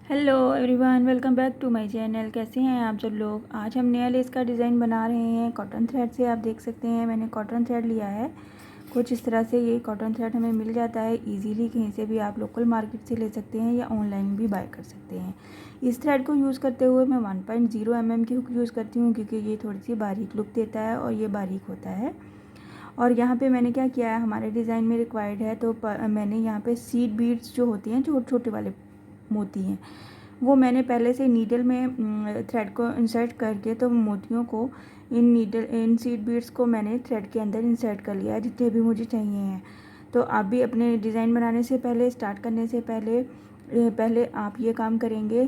Hello everyone, welcome back to my channel. कैसे हैं आप सब लोग। आज हम नया लेस का डिज़ाइन बना रहे हैं कॉटन थ्रेड से। आप देख सकते हैं मैंने कॉटन थ्रेड लिया है। कुछ इस तरह से ये कॉटन थ्रेड हमें मिल जाता है इजीली। कहीं से भी आप लोकल मार्केट से ले सकते हैं या ऑनलाइन भी बाय कर सकते हैं। इस थ्रेड को यूज़ करते हुए मैं 1.0 mm की हुक यूज़ करती हूँ, क्योंकि ये थोड़ी सी बारीक लुक देता है और ये बारीक होता है। और यहाँ पे मैंने क्या किया है, हमारे डिज़ाइन में रिक्वायर्ड है तो मैंने यहाँ पे सीड बीड्स जो होती हैं, छोटे छोटे वाले मोती हैं, वो मैंने पहले से नीडल में थ्रेड को इंसर्ट करके तो मोतियों को इन सीड बीड्स को मैंने थ्रेड के अंदर इंसर्ट कर लिया है, जितने भी मुझे चाहिए हैं। तो आप भी अपने डिज़ाइन बनाने से पहले, स्टार्ट करने से पहले आप ये काम करेंगे,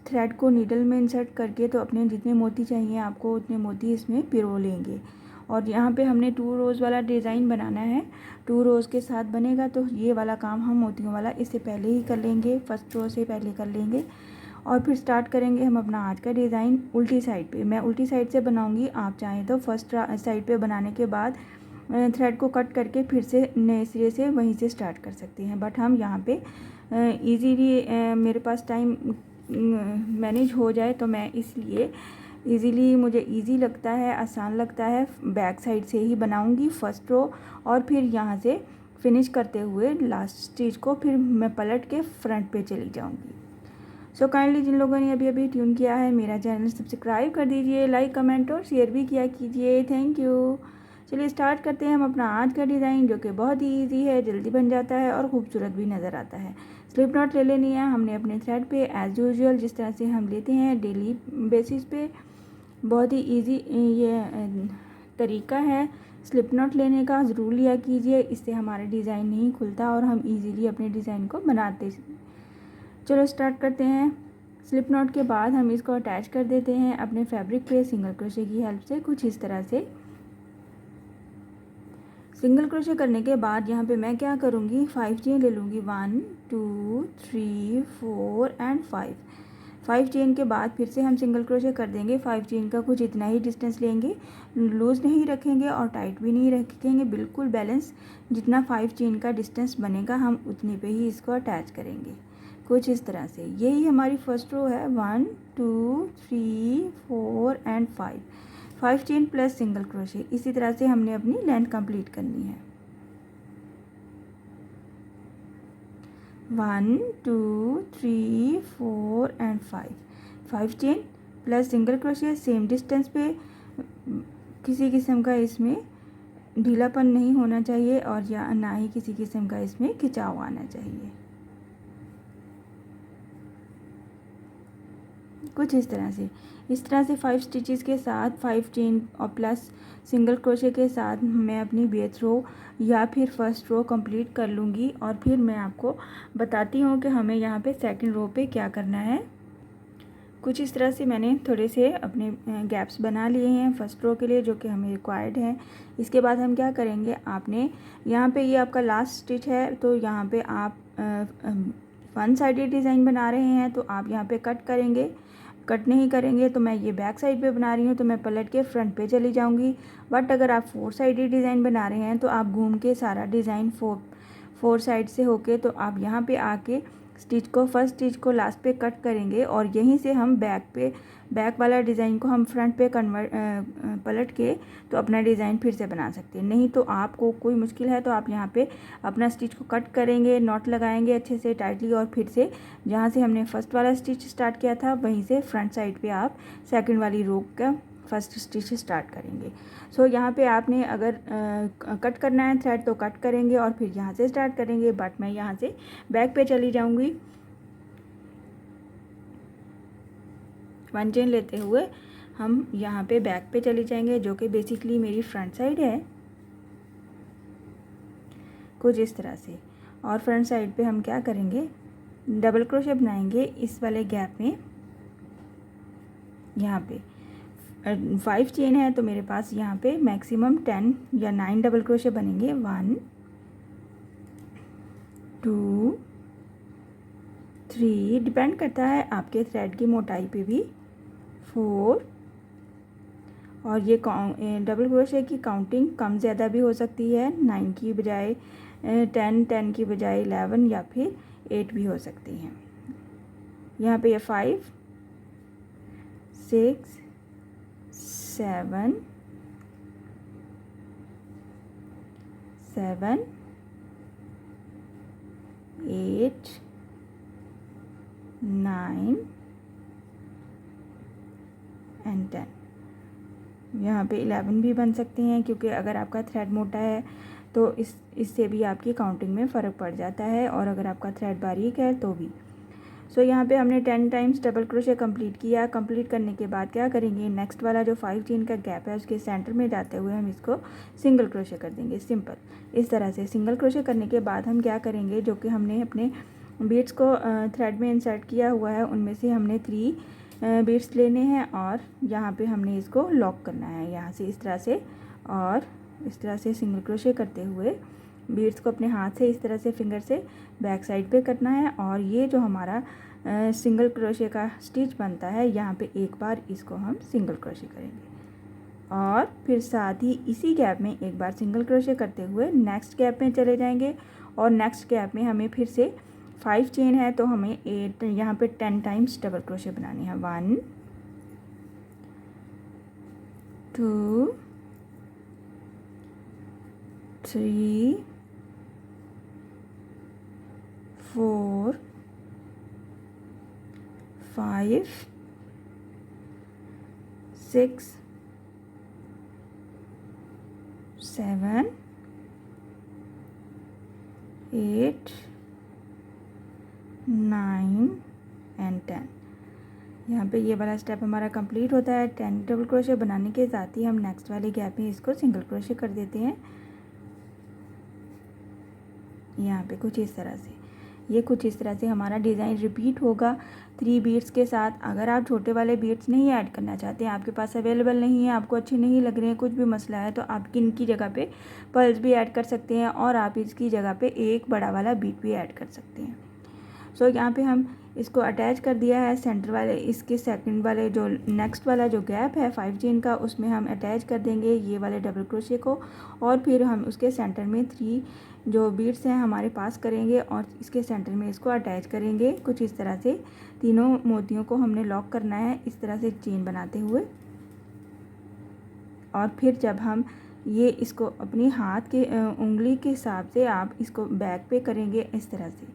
थ्रेड को नीडल में इंसर्ट करके तो अपने जितने मोती चाहिए आपको उतने मोती इसमें पिरो लेंगे। और यहाँ पे हमने 2 रोज़ वाला डिज़ाइन बनाना है। 2 रोज़ के साथ बनेगा तो ये वाला काम हम मोतियों वाला इससे पहले ही कर लेंगे, फर्स्ट रो से पहले कर लेंगे। और फिर स्टार्ट करेंगे हम अपना आज का डिज़ाइन उल्टी साइड पे। मैं उल्टी साइड से बनाऊंगी, आप चाहें तो फर्स्ट साइड पे बनाने के बाद थ्रेड को कट करके फिर से नए सिरे से वहीं से स्टार्ट कर सकते हैं। बट हम यहाँ पे इजीली मेरे पास टाइम मैनेज हो जाए तो मैं इसलिए मुझे इजी लगता है, आसान लगता है, बैक साइड से ही बनाऊंगी फर्स्ट रो। और फिर यहाँ से फिनिश करते हुए लास्ट स्टिच को फिर मैं पलट के फ्रंट पे चली जाऊंगी। सो काइंडली जिन लोगों ने अभी ट्यून किया है मेरा चैनल सब्सक्राइब कर दीजिए, लाइक कमेंट और शेयर भी किया कीजिए। Thank you. चलिए स्टार्ट करते हैं हम अपना आज का डिज़ाइन, जो कि बहुत ही ईजी है, जल्दी बन जाता है और खूबसूरत भी नज़र आता है। स्लिप नॉट ले लेनी है हमने अपने थ्रेड पे एज़ यूजुअल, जिस तरह से हम लेते हैं डेली बेसिस पे। बहुत ही इजी ये तरीका है स्लिप नॉट लेने का, ज़रूर लिया कीजिए। इससे हमारा डिज़ाइन नहीं खुलता और हम इजीली अपने डिज़ाइन को बनाते। चलो स्टार्ट करते हैं। स्लिप नॉट के बाद हम इसको अटैच कर देते हैं अपने फैब्रिक पे सिंगल क्रोशे की हेल्प से। कुछ इस तरह से सिंगल क्रोशे करने के बाद यहाँ पे मैं क्या करूँगी, 5 चेन ले लूँगी। 1 2 3 4 एंड 5 चेन के बाद फिर से हम सिंगल क्रोशे कर देंगे। 5 चेन का कुछ इतना ही डिस्टेंस लेंगे, लूज़ नहीं रखेंगे और टाइट भी नहीं रखेंगे, बिल्कुल बैलेंस। जितना 5 चेन का डिस्टेंस बनेगा हम उतने पे ही इसको अटैच करेंगे। कुछ इस तरह से यही हमारी फर्स्ट रो है। 1 2 3 4 and 5 chain plus single crochet. इसी तरह से हमने अपनी लेंथ कंप्लीट करनी है। 1 2 3 4 and 5 chain plus single crochet same distance पे। किसी किस्म का इसमें ढीलापन नहीं होना चाहिए और या ना ही किसी किस्म का इसमें खिंचाव आना चाहिए। कुछ इस तरह से 5 स्टिचेस के साथ 5 चेन और प्लस सिंगल क्रोशे के साथ मैं अपनी बेस रो या फिर फर्स्ट रो कंप्लीट कर लूँगी। और फिर मैं आपको बताती हूँ कि हमें यहाँ पे सेकंड रो पे क्या करना है। कुछ इस तरह से मैंने थोड़े से अपने गैप्स बना लिए हैं फर्स्ट रो के लिए, जो कि हमें रिक्वायर्ड है। इसके बाद हम क्या करेंगे, आपने यहाँ पे ये आपका लास्ट स्टिच है तो यहाँ पे आप वन साइडेड डिज़ाइन बना रहे हैं तो आप यहाँ पे कट करेंगे। कट नहीं करेंगे तो मैं ये बैक साइड पे बना रही हूँ तो मैं पलट के फ्रंट पे चली जाऊँगी। बट अगर आप 4 साइडेड डिज़ाइन बना रहे हैं तो आप घूम के सारा डिज़ाइन फोर साइड से होके तो आप यहाँ पे आके फर्स्ट स्टिच को लास्ट पे कट करेंगे और यहीं से हम बैक वाला डिज़ाइन को हम फ्रंट पे पलट के तो अपना डिज़ाइन फिर से बना सकते हैं। नहीं तो आपको कोई मुश्किल है तो आप यहाँ पे अपना स्टिच को कट करेंगे, नॉट लगाएंगे अच्छे से टाइटली और फिर से जहाँ से हमने फर्स्ट वाला स्टिच स्टार्ट किया था वहीं से फ्रंट साइड पे आप सेकंड वाली रो का फर्स्ट स्टिच स्टार्ट करेंगे। सो यहाँ पे आपने अगर कट करना है थ्रेड तो कट करेंगे और फिर यहाँ से स्टार्ट करेंगे। बट मैं यहाँ से बैक पे चली जाऊँगी। 1 चेन लेते हुए हम यहाँ पे बैक पे चली जाएंगे, जो कि बेसिकली मेरी फ्रंट साइड है। कुछ इस तरह से। और फ्रंट साइड पे हम क्या करेंगे, डबल क्रोशे बनाएंगे इस वाले गैप में। यहाँ पे 5 चेन है तो मेरे पास यहाँ पे मैक्सिमम 10 या 9 डबल क्रोशे बनेंगे। 1 2 3, डिपेंड करता है आपके थ्रेड की मोटाई पे भी, 4। और ये डबल क्रोशे की काउंटिंग कम ज़्यादा भी हो सकती है, 9 की बजाय 10 की बजाय 11 या फिर 8 भी हो सकती हैं। यहाँ पे ये 5 6 7 7 8 9 एंड 10। यहाँ पे 11 भी बन सकते हैं, क्योंकि अगर आपका थ्रेड मोटा है तो इससे भी आपकी काउंटिंग में फ़र्क पड़ जाता है, और अगर आपका थ्रेड बारीक है तो भी। सो यहाँ पे हमने 10 टाइम्स डबल क्रोशे कंप्लीट किया। कंप्लीट करने के बाद क्या करेंगे, नेक्स्ट वाला जो 5 चेन का गैप है उसके सेंटर में जाते हुए हम इसको सिंगल क्रोशे कर देंगे। सिंपल इस तरह से सिंगल क्रोशे करने के बाद हम क्या करेंगे, जो कि हमने अपने बीड्स को थ्रेड में इंसर्ट किया हुआ है उनमें से हमने 3 बीड्स लेने हैं, और यहाँ पे हमने इसको लॉक करना है यहाँ से इस तरह से, और इस तरह से सिंगल क्रोशे करते हुए बीड्स को अपने हाथ से इस तरह से फिंगर से बैक साइड पे करना है। और ये जो हमारा सिंगल क्रोशे का स्टिच बनता है, यहाँ पे एक बार इसको हम सिंगल क्रोशे करेंगे, और फिर साथ ही इसी गैप में एक बार सिंगल क्रोशे करते हुए नेक्स्ट गैप में चले जाएंगे, और नेक्स्ट गैप में हमें फिर से 5 चेन है तो हमें 8 यहाँ पे 10 टाइम्स डबल क्रोशे बनानी है। 1 2 3 4 5 6 7 8 9 एंड 10। यहाँ पे ये वाला स्टेप हमारा कंप्लीट होता है। 10 डबल क्रोशे बनाने के साथ ही हम नेक्स्ट वाले गैप में इसको सिंगल क्रोशे कर देते हैं। यहाँ पे कुछ इस तरह से, ये कुछ इस तरह से हमारा डिज़ाइन रिपीट होगा 3 बीड्स के साथ। अगर आप छोटे वाले बीड्स नहीं ऐड करना चाहते हैं, आपके पास अवेलेबल नहीं है, आपको अच्छे नहीं लग रहे हैं, कुछ भी मसला है, तो आप इनकी जगह पे पर्ल्स भी ऐड कर सकते हैं, और आप इसकी जगह पे एक बड़ा वाला बीड भी ऐड कर सकते हैं। सो यहाँ पे हम इसको अटैच कर दिया है सेंटर वाले, इसके सेकंड वाले जो नेक्स्ट वाला जो गैप है 5 चेन का, उसमें हम अटैच कर देंगे ये वाले डबल क्रोशे को, और फिर हम उसके सेंटर में 3 जो बीड्स हैं हमारे पास करेंगे, और इसके सेंटर में इसको अटैच करेंगे। कुछ इस तरह से तीनों मोतियों को हमने लॉक करना है इस तरह से चेन बनाते हुए, और फिर जब हम ये इसको अपनी हाथ के उंगली के हिसाब से आप इसको बैक पे करेंगे इस तरह से,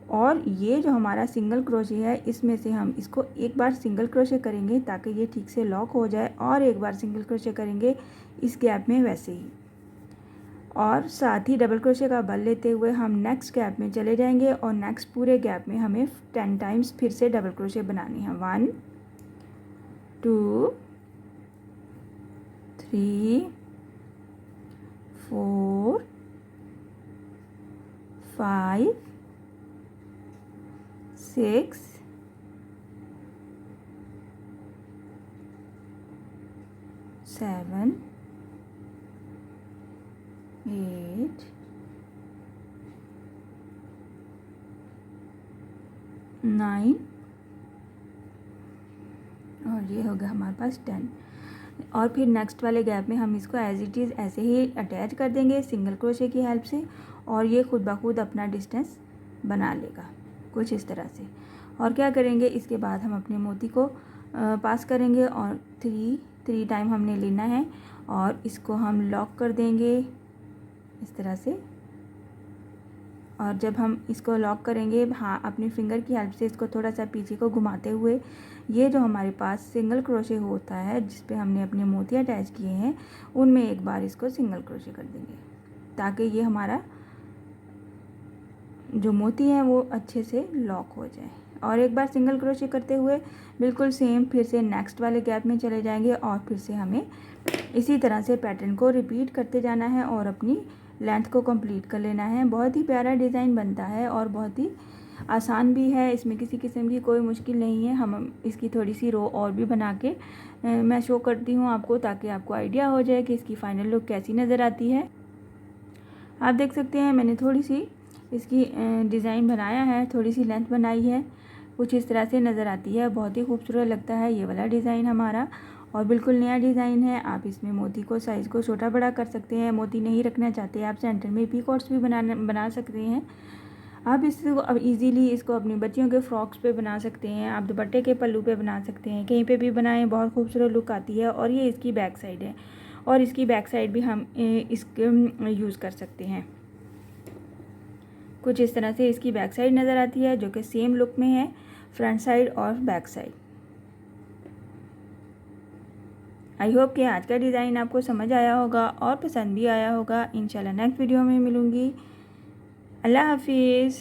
और ये जो हमारा सिंगल क्रोशे है इसमें से हम इसको एक बार सिंगल क्रोशे करेंगे ताकि ये ठीक से लॉक हो जाए, और एक बार सिंगल क्रोशे करेंगे इस गैप में वैसे ही, और साथ ही डबल क्रोशे का बल लेते हुए हम नेक्स्ट गैप में चले जाएंगे, और नेक्स्ट पूरे गैप में हमें 10 टाइम्स फिर से डबल क्रोशे बनानी है। 1 2 3 4 5 6 7 8 9 और ये हो गया हमारे पास 10। और फिर नेक्स्ट वाले गैप में हम इसको एज इट इज़ ऐसे ही अटैच कर देंगे सिंगल क्रोशे की हेल्प से, और ये खुद ब खुद अपना डिस्टेंस बना लेगा कुछ इस तरह से। और क्या करेंगे, इसके बाद हम अपने मोती को पास करेंगे, और 3 टाइम हमने लेना है, और इसको हम लॉक कर देंगे इस तरह से। और जब हम इसको लॉक करेंगे, हाँ, अपनी फिंगर की हेल्प से इसको थोड़ा सा पीछे को घुमाते हुए, ये जो हमारे पास सिंगल क्रोशे होता है जिस पे हमने अपने मोती अटैच किए हैं, उनमें एक बार इसको सिंगल क्रोशे कर देंगे ताकि ये हमारा जो मोती है वो अच्छे से लॉक हो जाए। और एक बार सिंगल क्रोशे करते हुए बिल्कुल सेम फिर से नेक्स्ट वाले गैप में चले जाएंगे, और फिर से हमें इसी तरह से पैटर्न को रिपीट करते जाना है और अपनी लेंथ को कंप्लीट कर लेना है। बहुत ही प्यारा डिज़ाइन बनता है और बहुत ही आसान भी है, इसमें किसी किस्म की कोई मुश्किल नहीं है। हम इसकी थोड़ी सी रो और भी बना के मैं शो करती हूँ आपको, ताकि आपको आइडिया हो जाए कि इसकी फ़ाइनल लुक कैसी नज़र आती है। आप देख सकते हैं मैंने थोड़ी सी इसकी डिज़ाइन बनाया है, थोड़ी सी लेंथ बनाई है, कुछ इस तरह से नज़र आती है। बहुत ही खूबसूरत लगता है ये वाला डिज़ाइन हमारा, और बिल्कुल नया डिज़ाइन है। आप इसमें मोती को साइज़ को छोटा बड़ा कर सकते हैं, मोती नहीं रखना चाहते आप सेंटर में पीकॉट्स भी बना सकते हैं। आप इसको अब इजीली इसको अपनी बच्चियों के फ्रॉक्स पे बना सकते हैं, आप दुपट्टे के पल्लू पे बना सकते हैं, कहीं पे भी बनाएं, बहुत खूबसूरत लुक आती है। और ये इसकी बैक साइड है, और इसकी बैक साइड भी हम इसके यूज़ कर सकते हैं। कुछ इस तरह से इसकी बैक साइड नज़र आती है, जो कि सेम लुक में है, फ्रंट साइड और बैक साइड। आई होप कि आज का डिज़ाइन आपको समझ आया होगा और पसंद भी आया होगा। इंशाल्लाह नेक्स्ट वीडियो में मिलूँगी। अल्लाह हाफिज़।